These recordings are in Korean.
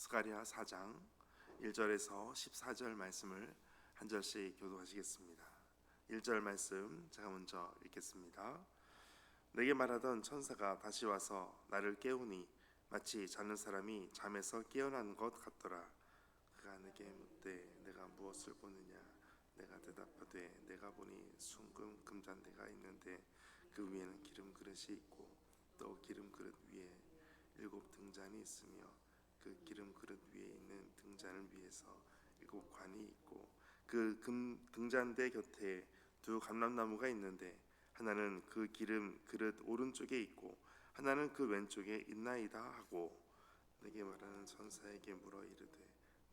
스가랴 4장 1절에서 14절 말씀을 한 절씩 교독하시겠습니다. 1절 말씀 제가 먼저 읽겠습니다. 내게 말하던 천사가 다시 와서 나를 깨우니 마치 자는 사람이 잠에서 깨어난 것 같더라. 그가 내게 묻되 내가 무엇을 보느냐. 내가 대답하되 내가 보니 숭금 금잔대가 있는데 그 위에는 기름 그릇이 있고 또 기름 그릇 위에 7 등잔이 있으며 그 기름 그릇 위에 있는 등잔을 위에서 7 관이 있고 그 등잔대 곁에 2 감람나무가 있는데 하나는 그 기름 그릇 오른쪽에 있고 하나는 그 왼쪽에 있나이다 하고 내게 말하는 천사에게 물어 이르되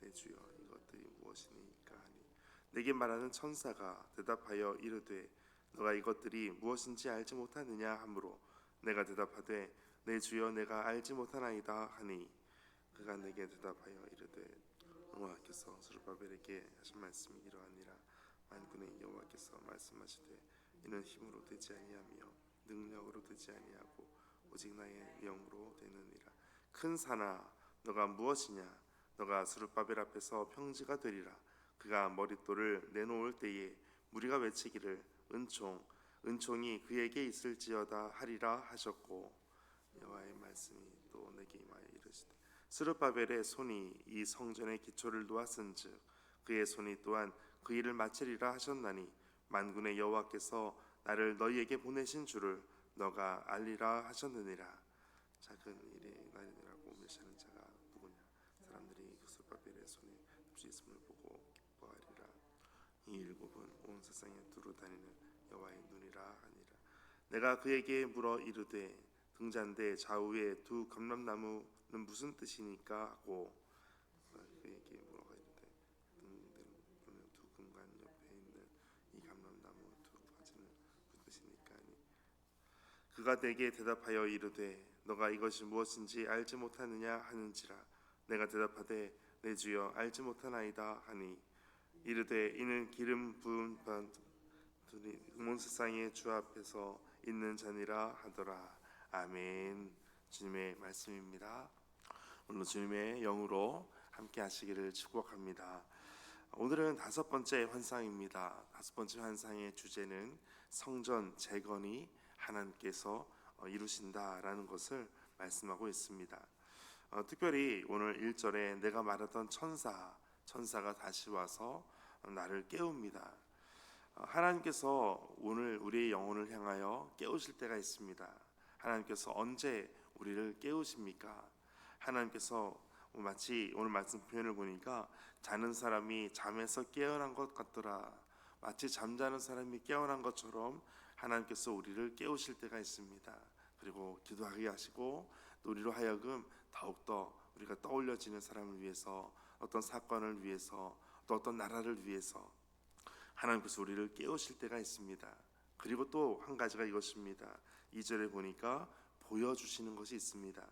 내 주여 이것들이 무엇이니까 하니 내게 말하는 천사가 대답하여 이르되 너가 이것들이 무엇인지 알지 못하느냐 하므로 내가 대답하되 내 주여 내가 알지 못하나이다 하니 그가 내게 대답하여 이르되 여호와께서 스룹바벨에게 하신 말씀이 이러하니라. 만군의 여호와께서 말씀하시되 이는 힘으로 되지 아니하며 능력으로 되지 아니하고 오직 나의 영으로 되느니라. 큰 산아 너가 무엇이냐. 너가 스룹바벨 앞에서 평지가 되리라. 그가 머릿돌을 내놓을 때에 무리가 외치기를 은총이 그에게 있을지어다 하리라 하셨고 여호와의 말씀이 또 내게 임하여 이르시되 스룹바벨의 손이 이 성전의 기초를 놓았은즉 그의 손이 또한 그 일을 마치리라 하셨나니 만군의 여호와께서 나를 너희에게 보내신 줄을 너가 알리라 하셨느니라. 작은 일에 나리라고 메시하는 자가 누구냐. 사람들이 그 스룹바벨의 손에 듭시 있음을 보고 기뻐하리라. 이 7은 온 세상에 두루 다니는 여호와의 눈이라 하니라. 내가 그에게 물어 이르되 등잔대 좌우에 2 감람나무는 무슨 뜻이니까 하고 그에게 물어 이르되 등등 2 금관 옆에 있는 이 감람나무 2 가지는 무슨 뜻이니까 하니 그가 내게 대답하여 이르되 너가 이것이 무엇인지 알지 못하느냐 하는지라. 내가 대답하되 내 주여 알지 못하나이다 하니 이르되 이는 기름 부은 온 세상의 주 앞에서 있는 잔이라 하더라. 아멘. 주님의 말씀입니다. 오늘 주님의 영으로 함께 하시기를 축복합니다. 오늘은 5번째 환상입니다. 5번째 환상의 주제는 성전 재건이 하나님께서 이루신다라는 것을 말씀하고 있습니다. 특별히 오늘 1절에 내가 말하던 천사가 다시 와서 나를 깨웁니다. 하나님께서 오늘 우리의 영혼을 향하여 깨우실 때가 있습니다. 하나님께서 언제 우리를 깨우십니까? 하나님께서 마치 오늘 말씀 표현을 보니까 자는 사람이 잠에서 깨어난 것 같더라. 마치 잠자는 사람이 깨어난 것처럼 하나님께서 우리를 깨우실 때가 있습니다. 그리고 기도하게 하시고 또 우리로 하여금 더욱더 우리가 떠올려지는 사람을 위해서, 어떤 사건을 위해서, 또 어떤 나라를 위해서 하나님께서 우리를 깨우실 때가 있습니다. 그리고 또 한 가지가 이것입니다. 2절에 보니까 보여주시는 것이 있습니다.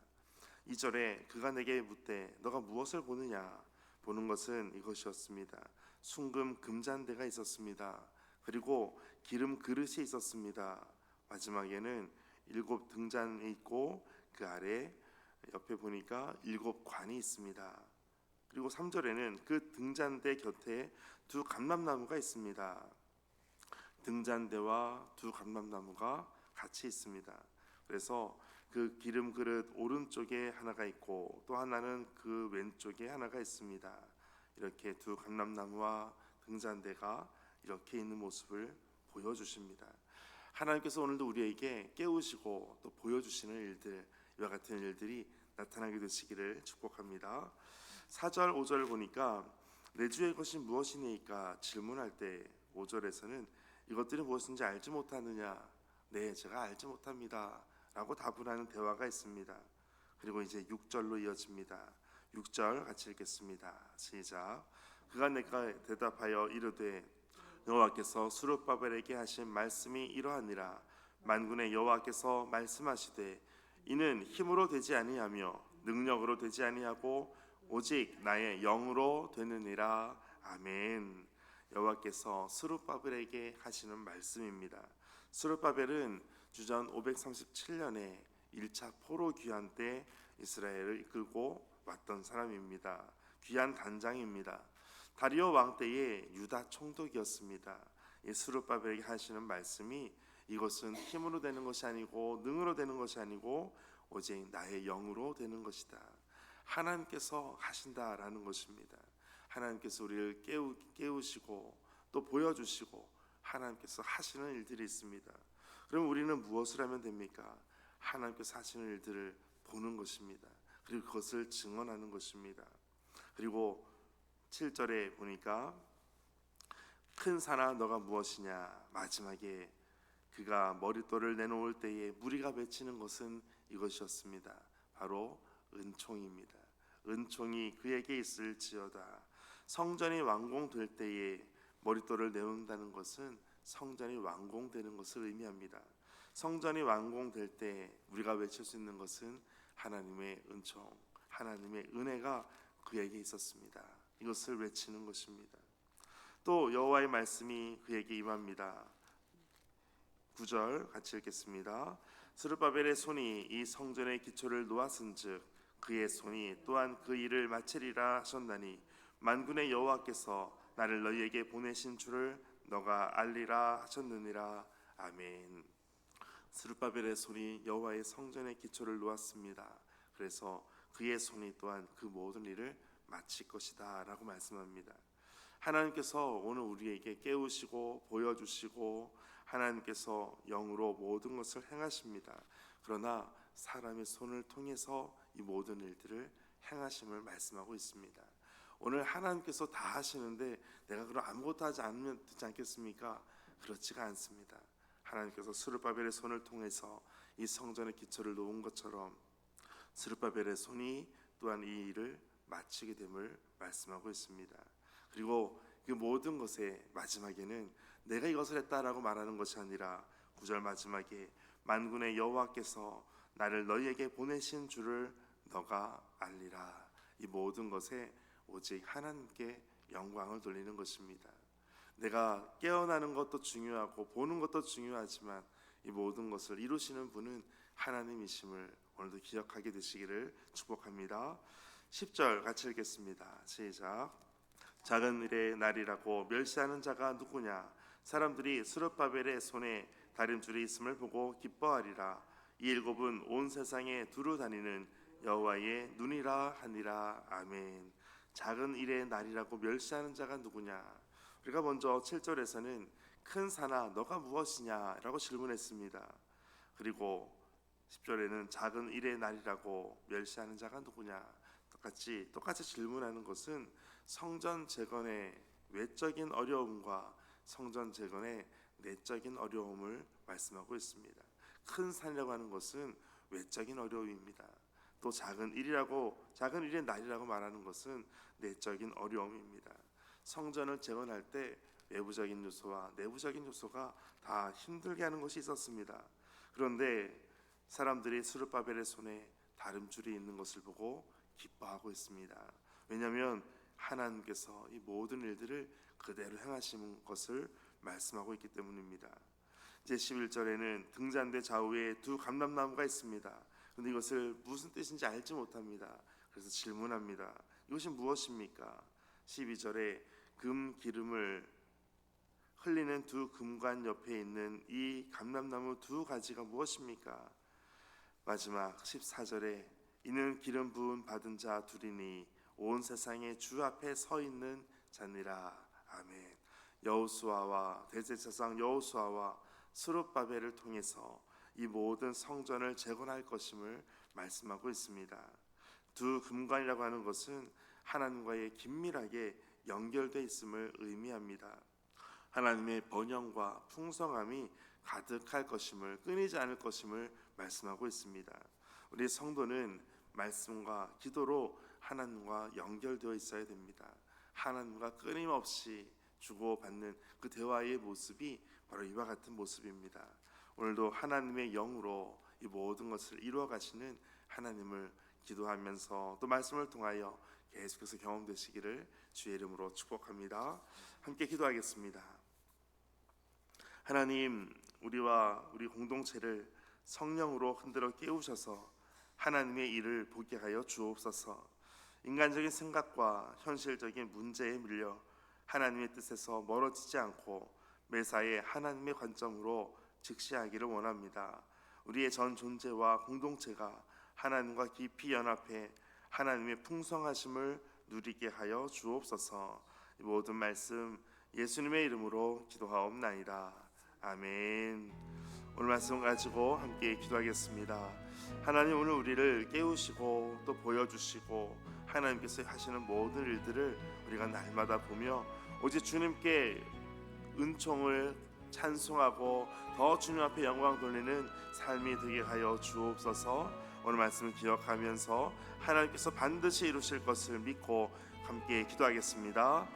2절에 그가 내게 묻되 너가 무엇을 보느냐. 보는 것은 이것이었습니다. 숭금 금잔대가 있었습니다. 그리고 기름 그릇이 있었습니다. 마지막에는 7 등잔이 있고 그 아래 옆에 보니까 7 관이 있습니다. 그리고 3절에는 그 등잔대 곁에 2 감람나무가 있습니다. 등잔대와 2 감람나무가 같이 있습니다. 그래서 그 기름 그릇 오른쪽에 하나가 있고 또 하나는 그 왼쪽에 하나가 있습니다. 이렇게 2 감람나무와 등잔대가 이렇게 있는 모습을 보여주십니다. 하나님께서 오늘도 우리에게 깨우시고 또 보여주시는 일들, 이와 같은 일들이 나타나게 되시기를 축복합니다. 4절 5절 보니까 내 주의 것이 무엇이니까 질문할 때 5절에서는 이것들이 무엇인지 알지 못하느냐. 네, 제가 알지 못합니다 라고 답을 하는 대화가 있습니다. 그리고 이제 6절로 이어집니다. 6절 같이 읽겠습니다. 시작. 그가 내가 대답하여 이르되 여호와께서 스룹바벨에게 하신 말씀이 이러하니라. 만군의 여호와께서 말씀하시되 이는 힘으로 되지 아니하며 능력으로 되지 아니하고 오직 나의 영으로 되느니라. 아멘. 여호와께서 스룹바벨에게 하시는 말씀입니다. 스룹바벨은 주전 537년에 1차 포로 귀환 때 이스라엘을 이끌고 왔던 사람입니다. 귀한 단장입니다. 다리오 왕 때의 유다 총독이었습니다. 스룹바벨에게 하시는 말씀이 이것은 힘으로 되는 것이 아니고 능으로 되는 것이 아니고 오직 나의 영으로 되는 것이다. 하나님께서 하신다라는 것입니다. 하나님께서 우리를 깨우시고 또 보여주시고 하나님께서 하시는 일들이 있습니다. 그럼 우리는 무엇을 하면 됩니까? 하나님께서 하시는 일들을 보는 것입니다. 그리고 그것을 증언하는 것입니다. 그리고 7절에 보니까 큰 산아 너가 무엇이냐, 마지막에 그가 머릿돌을 내놓을 때에 무리가 외치는 것은 이것이었습니다. 바로 은총입니다. 은총이 그에게 있을지어다. 성전이 완공될 때에 머릿돌을 내놓는다는 것은 성전이 완공되는 것을 의미합니다. 성전이 완공될 때 우리가 외칠 수 있는 것은 하나님의 은총, 하나님의 은혜가 그에게 있었습니다. 이것을 외치는 것입니다. 또 여호와의 말씀이 그에게 임합니다. 9절 같이 읽겠습니다. 스룹바벨의 손이 이 성전의 기초를 놓았은즉 그의 손이 또한 그 일을 마치리라 하셨나니 만군의 여호와께서 나를 너희에게 보내신 줄을 너가 알리라 하셨느니라. 아멘. 스룹바벨의 손이 여호와의 성전의 기초를 놓았습니다. 그래서 그의 손이 또한 그 모든 일을 마칠 것이다 라고 말씀합니다. 하나님께서 오늘 우리에게 깨우시고 보여주시고 하나님께서 영으로 모든 것을 행하십니다. 그러나 사람의 손을 통해서 이 모든 일들을 행하심을 말씀하고 있습니다. 오늘 하나님께서 다 하시는데 내가 그럼 아무것도 하지 않으면 되지 않겠습니까? 그렇지가 않습니다. 하나님께서 스룹바벨의 손을 통해서 이 성전의 기초를 놓은 것처럼 스룹바벨의 손이 또한 이 일을 마치게 됨을 말씀하고 있습니다. 그리고 그 모든 것의 마지막에는 내가 이것을 했다라고 말하는 것이 아니라 9절 마지막에 만군의 여호와께서 나를 너희에게 보내신 줄을 너가 알리라. 이 모든 것에 오직 하나님께 영광을 돌리는 것입니다. 내가 깨어나는 것도 중요하고 보는 것도 중요하지만 이 모든 것을 이루시는 분은 하나님이심을 오늘도 기억하게 되시기를 축복합니다. 10절 같이 읽겠습니다. 시작. 작은 일의 날이라고 멸시하는 자가 누구냐? 사람들이 스룹바벨의 손에 다림줄이 있음을 보고 기뻐하리라. 이 일곱은 온 세상에 두루 다니는 여호와의 눈이라 하니라. 아멘. 작은 일의 날이라고 멸시하는 자가 누구냐? 우리가 먼저 7절에서는 큰 산아 너가 무엇이냐 라고 질문했습니다. 그리고 10절에는 작은 일의 날이라고 멸시하는 자가 누구냐? 똑같이 질문하는 것은 성전 재건의 외적인 어려움과 성전 재건의 내적인 어려움을 말씀하고 있습니다. 큰 산이라고 하는 것은 외적인 어려움입니다. 또 작은 일의 날이라고 말하는 것은 내적인 어려움입니다. 성전을 재건할 때 외부적인 요소와 내부적인 요소가 다 힘들게 하는 것이 있었습니다. 그런데 사람들이 스룹바벨의 손에 다림줄이 있는 것을 보고 기뻐하고 있습니다. 왜냐하면 하나님께서 이 모든 일들을 그대로 행하시는 것을 말씀하고 있기 때문입니다. 이제 11절에는 등잔대 좌우에 두 감람나무가 있습니다. 그런데 이것을 무슨 뜻인지 알지 못합니다. 그래서 질문합니다. 이것이 무엇입니까? 12절에 금 기름을 흘리는 두 금관 옆에 있는 이 감람나무 두 가지가 무엇입니까? 마지막 14절에 이는 기름 부음 받은 자 둘이니 온 세상의 주 앞에 서 있는 자니라. 아멘. 여호수아와 대제사장 여호수아와 스룹바벨을 통해서 이 모든 성전을 재건할 것임을 말씀하고 있습니다. 두 금관이라고 하는 것은 하나님과의 긴밀하게 연결되어 있음을 의미합니다. 하나님의 번영과 풍성함이 가득할 것임을, 끊이지 않을 것임을 말씀하고 있습니다. 우리 성도는 말씀과 기도로 하나님과 연결되어 있어야 됩니다. 하나님과 끊임없이 주고받는 그 대화의 모습이 바로 이와 같은 모습입니다. 오늘도 하나님의 영으로 이 모든 것을 이루어 가시는 하나님을 기도하면서 또 말씀을 통하여 계속해서 경험되시기를 주의 이름으로 축복합니다. 함께 기도하겠습니다. 하나님, 우리와 우리 공동체를 성령으로 흔들어 깨우셔서 하나님의 일을 보게 하여 주옵소서. 인간적인 생각과 현실적인 문제에 밀려 하나님의 뜻에서 멀어지지 않고 매사에 하나님의 관점으로 직시하기를 원합니다. 우리의 전 존재와 공동체가 하나님과 깊이 연합해 하나님의 풍성하심을 누리게 하여 주옵소서. 이 모든 말씀 예수님의 이름으로 기도하옵나이다. 아멘. 오늘 말씀 가지고 함께 기도하겠습니다. 하나님, 오늘 우리를 깨우시고 또 보여주시고 하나님께서 하시는 모든 일들을 우리가 날마다 보며 오직 주님께 은총을 찬송하고 더 주님 앞에 영광 돌리는 삶이 되게 하여 주옵소서. 오늘 말씀을 기억하면서 하나님께서 반드시 이루실 것을 믿고 함께 기도하겠습니다.